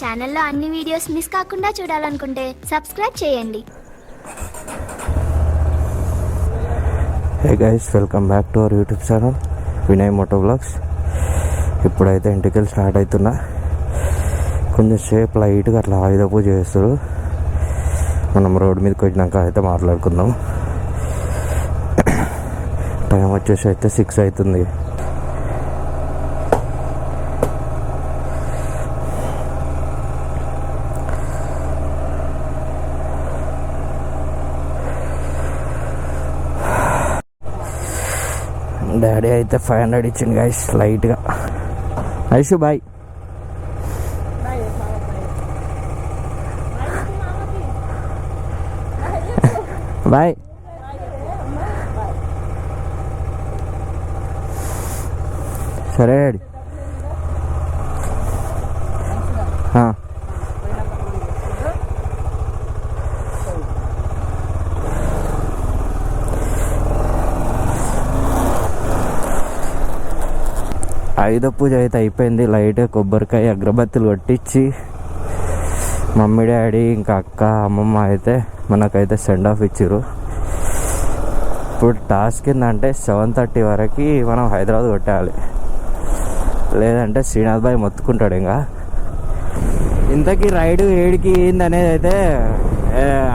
ఛానల్లో అన్ని videos miss కాకుండా చూడాలనుకుంటే సబ్స్క్రైబ్ చేయండి. Hey guys, welcome back to our YouTube channel Vinay moto vlogs. ఇప్పుడైతే ఇంటికి స్టార్ట్ అవుతున్నా. కొంచెం సేపు లైట్గా అట్లా ఆయుధ పూజ చేస్తారు. మనం రోడ్ మీదకి వచ్చినాక అయితే మాట్లాడుకుందాం. టైం వచ్చేసి అయితే 6 అవుతుంది. డాడీ అయితే 500 ఇచ్చింది గైస్ లైట్గా. ఐషు బాయ్. బాయ్. సరే డాడీ. ఆయుధ పూజ అయితే అయిపోయింది. లైట్గా కొబ్బరికాయ అగరబత్తులు కొట్టించి మమ్మీ డాడీ ఇంకా అక్క అమ్మమ్మ అయితే మనకైతే సెండ్ ఆఫ్ ఇచ్చారు. ఇప్పుడు టాస్క్ ఏంటంటే 7:30 వరకు మనం హైదరాబాద్ కొట్టేయాలి, లేదంటే శ్రీనాథ్ బాయ్ మొత్తుకుంటాడు. ఇంకా ఇంతకీ రైడ్ ఏడికి ఏంది అనేది అయితే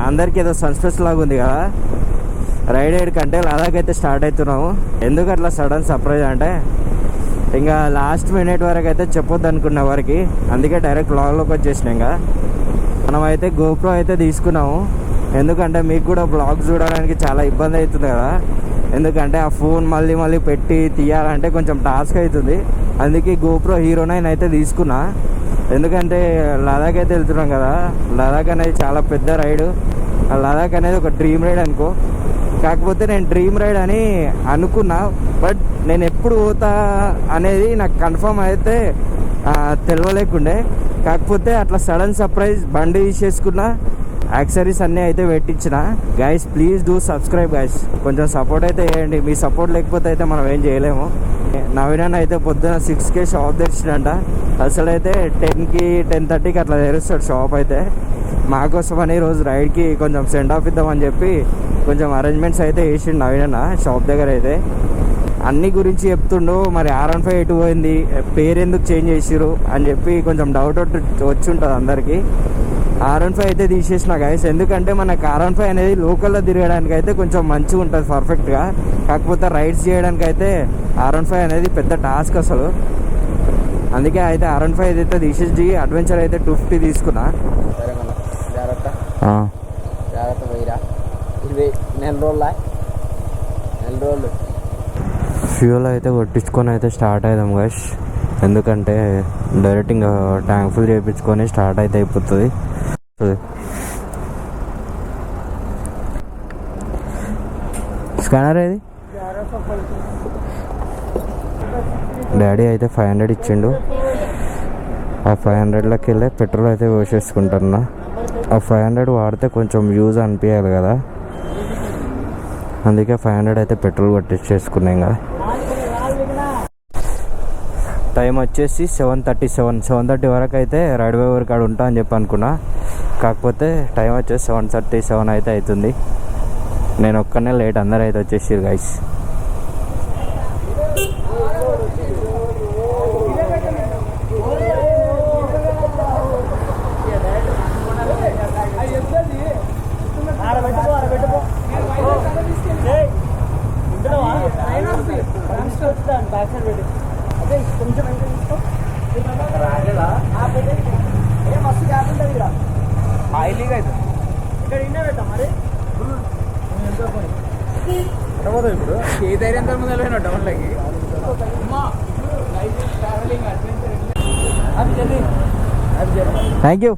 అందరికీ ఏదో సస్పెన్స్ లాగా ఉంది కదా. రైడ్ ఏడికంటే లదాఖ్ అయితే స్టార్ట్ అవుతున్నాము. ఎందుకు అట్లా సడన్ సర్ప్రైజ్ అంటే ఇంకా లాస్ట్ మినిట్ వరకు అయితే చెప్పొద్దు అనుకున్న వరకు, అందుకే డైరెక్ట్ బ్లాగ్లోకి వచ్చేసినాం. ఇంకా మనం అయితే గోప్రో అయితే తీసుకున్నాము. ఎందుకంటే మీకు కూడా బ్లాగ్ చూడడానికి చాలా ఇబ్బంది అవుతుంది కదా. ఎందుకంటే ఆ ఫోన్ మళ్ళీ పెట్టి తీయాలంటే కొంచెం టాస్క్ అవుతుంది. అందుకే గోప్రో హీరో 9 అయితే తీసుకున్నా. ఎందుకంటే లదాఖ్ అయితే వెళ్తున్నాం కదా. లదాఖ్ అనేది చాలా పెద్ద రైడ్. లదాఖ్ అనేది ఒక డ్రీమ్ రైడ్ అనుకో. కాకపోతే నేను డ్రీమ్ రైడ్ అని అనుకున్నా, బట్ నేను ఎప్పుడు పోతా అనేది నాకు కన్ఫర్మ్ అయితే తెలియలేకుండే. కాకపోతే అట్లా సడన్ సర్ప్రైజ్ బండి తీసేసుకున్నా, యాక్సరీస్ అన్నీ అయితే పెట్టించిన. Guys please do subscribe guys. కొంచెం సపోర్ట్ అయితే చేయండి. మీ సపోర్ట్ లేకపోతే అయితే మనం ఏం చేయలేము. నవీన్ అయితే పొద్దున 6కే షాప్ తెరిచిందంట. అసలు అయితే 10కి 10:30కి అట్లా తెరుస్తాడు షాప్ అయితే. మాకోసమని ఈరోజు రైడ్కి కొంచెం సెండ్ ఆఫ్ ఇద్దామని చెప్పి కొంచెం అరేంజ్మెంట్స్ అయితే వేసిండు నవీన్ షాప్ దగ్గర అయితే. అన్ని గురించి చెప్తుండు. మరి R15 ఎటు పోయింది, పేరు ఎందుకు చేంజ్ చేసిరు అని చెప్పి కొంచెం డౌట్ వచ్చి ఉంటుంది అందరికీ. R15 అయితే తీసేసిన గైస్. ఎందుకంటే మనకు R15 అనేది లోకల్లో తిరగడానికి అయితే కొంచెం మంచిగా ఉంటుంది పర్ఫెక్ట్గా. కాకపోతే రైడ్స్ చేయడానికి అయితే R15 అనేది పెద్ద టాస్క్ అసలు. అందుకే అయితే R15 అయితే తీసేసి అడ్వెంచర్ అయితే 250 తీసుకున్నా. ఫ్యూల్ అయితే కొట్టించుకొని అయితే స్టార్ట్ అవుదాం గైస్. ఎందుకంటే డైరెక్ట్ ఇంకా ట్యాంక్ ఫుల్ చేయించుకొని స్టార్ట్ అయితే అయిపోతుంది. స్కానర్ ఏది? డాడీ అయితే 500 ఇచ్చిండు. ఆ 500లోకి వెళ్ళి పెట్రోల్ అయితే పోసేసుకుంటున్నా. ఆ 500 వాడితే కొంచెం యూజ్ అనిపించాలి కదా. అందుకే 500 అయితే పెట్రోల్ కొట్టించేసుకున్నాం కదా. టైం వచ్చేసి 7:30 వరకు అయితే రైడ్ వేవర్ కాడ ఉంటా అని చెప్పి అనుకున్నా. కాకపోతే టైం వచ్చేసి 7:37 అయితే అవుతుంది. నేను ఒక్కనే లేట్, అందరూ అయితే వచ్చేసారు గైస్. Thank you.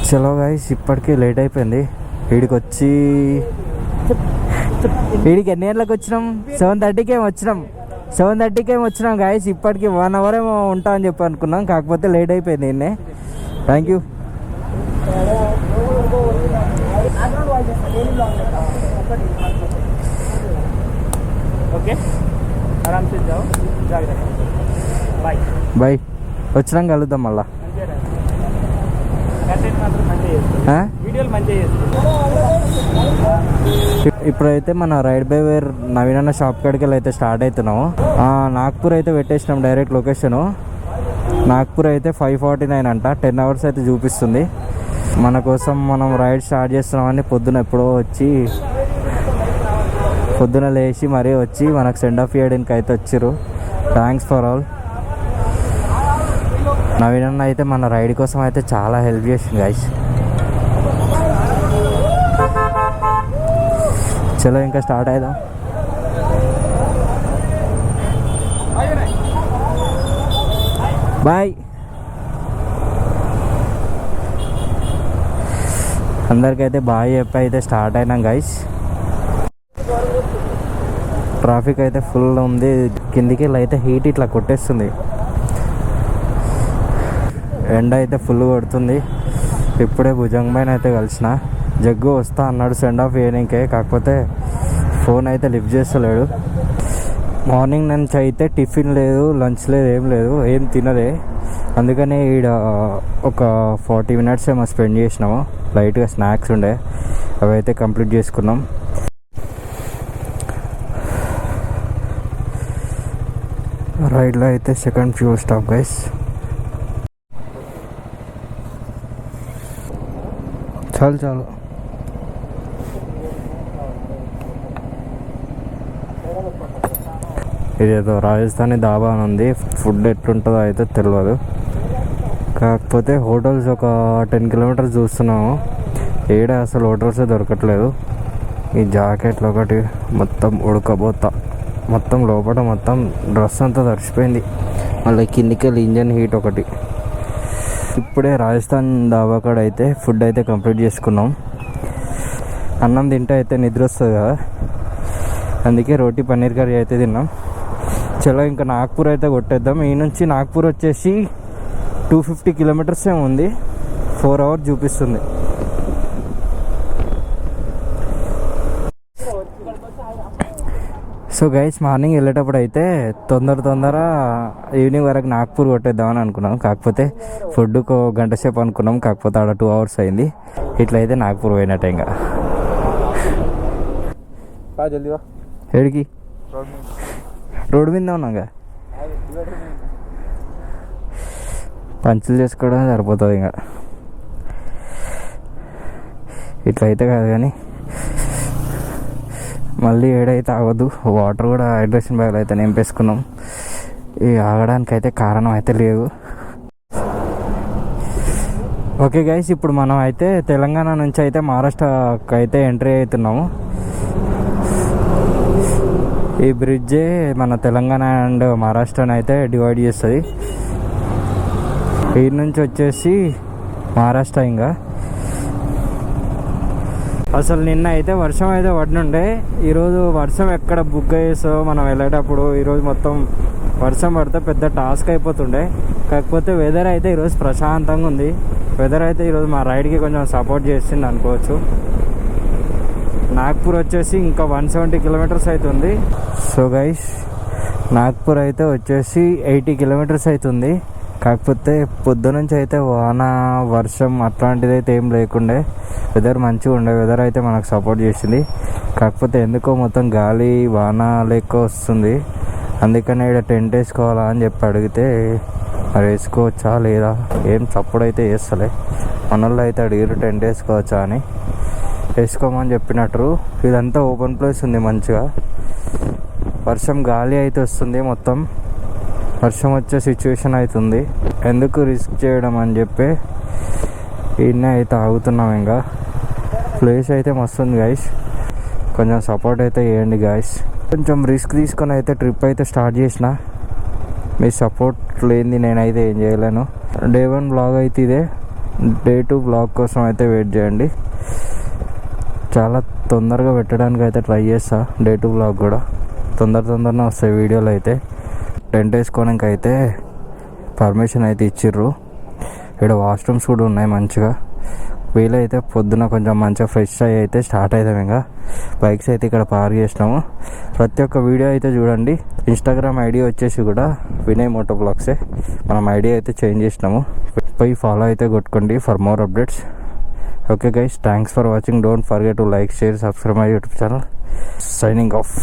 చలో గైస్, ఇప్పటికీ లేట్ అయిపోయింది. వీడికి ఎన్ని గంటలకు వచ్చినాం? 7:30కి ఏమో వచ్చినాం గైస్. ఇప్పటికి 1 అవర్ ఏమో ఉంటా అని చెప్పి అనుకున్నాం. కాకపోతే లేట్ అయిపోయింది నిన్నే. Thank you. ओके, आराम से जाओ, जागरूक बाय बाय। వచ్చినాక కలుద్దాం మళ్ళా. ఇప్పుడైతే మన రైడ్ బై వేర్ నవీన్ అన్న షాప్ కాడికి వెళ్ళి అయితే స్టార్ట్ అవుతున్నాము. నాగ్పూర్ అయితే పెట్టేసినాం డైరెక్ట్ లొకేషను. నాగ్పూర్ అయితే 5:49 అంట. 10 hours అయితే చూపిస్తుంది. మన కోసం మనం రైడ్ స్టార్ట్ చేస్తున్నామని ఎప్పుడో వచ్చి పొద్దున లేచి మరీ వచ్చి మనకు సెండ్ ఆఫ్ చేయడానికి అయితే వచ్చారు. Thanks for all. నవీన్ అన్న అయితే మన రైడ్ కోసం అయితే చాలా హెల్ప్ చేసింది గైస్. చలో ఇంకా స్టార్ట్ అవుదాం. బాయ్. అందరికైతే బాయ్ చెప్పి అయితే స్టార్ట్ అయినాం గైస్. ట్రాఫిక్ అయితే ఫుల్ ఉంది. కిందికి అయితే హీట్ ఇట్లా కొట్టేస్తుంది. ఎండ అయితే ఫుల్ కొడుతుంది. ఇప్పుడే భుజంగ్ పైన అయితే కలిసిన. జగ్గు వస్తా అన్నాడు సెండ్ ఆఫ్ చేయడానికే, కాకపోతే ఫోన్ అయితే లిఫ్ట్ చేస్తలేడు. మార్నింగ్ నుంచి అయితే టిఫిన్ లేదు, లంచ్ లేదు, ఏం తినలే. అందుకని ఈడ ఒక 40 minutes ఏమో స్పెండ్ చేసినాము. లైట్గా స్నాక్స్ ఉండే, అవి అయితే కంప్లీట్ చేసుకున్నాం. రైడ్లో అయితే సెకండ్ ఫ్యూల్ స్టాప్ గైస్. చాలు ఇదేదో రాజస్థానీ దాబా అని ఉంది. ఫుడ్ ఎట్లుంటుందో అయితే తెలియదు. కాకపోతే హోటల్స్ ఒక 10 kilometers చూస్తున్నాము. ఏడ అసలు హోటల్సే దొరకట్లేదు. ఈ జాకెట్లు ఒకటి మొత్తం ఉడకబోతా, మొత్తం లోపల మొత్తం డ్రెస్ అంతా తడిసిపోయింది. మళ్ళీ కిందికి వెళ్ళి ఇంజన్ హీట్ ఒకటి. ఇప్పుడే రాజస్థాన్ దాబా కాడ అయితే ఫుడ్ అయితే కంప్లీట్ చేసుకున్నాం. అన్నం తింటే అయితే నిద్ర వస్తుంది కదా, అందుకే రోటీ పన్నీర్ కర్రీ అయితే తిన్నాం. చలో ఇంకా నాగ్పూర్ అయితే కొట్టేద్దాం. ఈ నుంచి నాగ్పూర్ వచ్చేసి 250 kilometers ఏమో ఉంది. 4 hours చూపిస్తుంది. సో గైస్, మార్నింగ్ వెళ్ళేటప్పుడు అయితే తొందర ఈవినింగ్ వరకు నాగ్పూర్ కొట్టేద్దామని అనుకున్నాం. కాకపోతే ఫుడ్కు 1 గంట సేపు అనుకున్నాం. కాకపోతే ఆడ 2 hours అయింది. ఇట్లయితే నాగ్పూర్ పోయినట్టే. ఇంకా ఏడికి రోడ్డు మీద ఉన్నాగా, పంచులు చేసుకోవడం సరిపోతుంది. ఇంకా ఇట్లయితే కాదు కానీ మళ్ళీ ఏడైతే ఆగొద్దు. వాటర్ కూడా హైడ్రేషన్ బ్యాగ్లు అయితే నింపేసుకున్నాం. ఈ ఆగడానికి అయితే కారణం అయితే లేదు. ఓకే గైస్, ఇప్పుడు మనం అయితే తెలంగాణ నుంచి అయితే మహారాష్ట్రకి అయితే ఎంట్రీ అవుతున్నాము. ఈ బ్రిడ్జే మన తెలంగాణ అండ్ మహారాష్ట్రని అయితే డివైడ్ చేస్తుంది. ఈ నుంచి వచ్చేసి మహారాష్ట్ర. ఇంకా అసలు నిన్న అయితే వర్షం అయితే పడినుండే. ఈరోజు వర్షం ఎక్కడ బుక్ చేసో మనం వెళ్ళేటప్పుడు ఈరోజు మొత్తం వర్షం పడితే పెద్ద టాస్క్ అయిపోతుండే. కాకపోతే వెదర్ అయితే ఈరోజు ప్రశాంతంగా ఉంది. వెదర్ అయితే ఈరోజు మా రైడ్కి కొంచెం సపోర్ట్ చేసింది అనుకోవచ్చు. నాగ్పూర్ వచ్చేసి ఇంకా 170 kilometers అవుతుంది. సో గైస్, నాగ్పూర్ అయితే వచ్చేసి 80 kilometers అవుతుంది. కాకపోతే పొద్దునుంచి అయితే వాన వర్షం అట్లాంటిది అయితే ఏం లేకుండే. వెదర్ మంచిగా ఉండే. వెదర్ అయితే మనకు సపోర్ట్ చేసింది. కాకపోతే ఎందుకో మొత్తం గాలి వాన లెక్క వస్తుంది. అందుకనే ఇక్కడ టెంట్ వేసుకోవాలా అని చెప్పి అడిగితే మరి వేసుకోవచ్చా లేదా ఏం సపోర్ట్ అయితే చేస్తలే. మనల్లో అయితే అడిగారు టెంట్ వేసుకోవచ్చా అని. వేసుకోమని చెప్పినట్టు. ఇదంతా ఓపెన్ ప్లేస్ ఉంది మంచిగా. వర్షం గాలి అయితే వస్తుంది. మొత్తం వర్షం వచ్చే సిచ్యువేషన్ అవుతుంది. ఎందుకు రిస్క్ చేయడం అని చెప్పి ఈయనే అయితే ఆగుతున్నాం. ఇంకా ప్లేస్ అయితే మస్తు ఉంది గైస్. కొంచెం సపోర్ట్ అయితే చేయండి గైస్. కొంచెం రిస్క్ తీసుకొని అయితే ట్రిప్ అయితే స్టార్ట్ చేసిన. మీ సపోర్ట్ లేనిది నేనైతే ఏం చేయలేను. Day 1 బ్లాగ్ అయితే ఇదే. Day 2 బ్లాగ్ కోసం అయితే వెయిట్ చేయండి. చాలా తొందరగా పెట్టడానికి అయితే ట్రై చేస్తా. Day 2 బ్లాగ్ కూడా తొందరనే వస్తాయి వీడియోలు అయితే. టెంట్ వేసుకోవడానికి అయితే పర్మిషన్ అయితే ఇచ్చిర్రు. ఇక్కడ వాష్రూమ్స్ కూడా ఉన్నాయి మంచిగా. వీలైతే పొద్దున కొంచెం మంచిగా ఫ్రెష్ అయ్యి అయితే స్టార్ట్ అవుతాం. ఇంకా బైక్స్ అయితే ఇక్కడ పార్క్ చేసినాము. ప్రతి ఒక్క వీడియో అయితే చూడండి. ఇన్స్టాగ్రామ్ ఐడి వచ్చేసి కూడా వినయ్ మోటో బ్లాగ్సే. మనం ఐడి అయితే చేంజ్ చేసినాము. పోయి ఫాలో అయితే కొట్టుకోండి for more updates. Okay guys, thanks for watching. Don't forget to like, share, subscribe my YouTube channel. Signing of.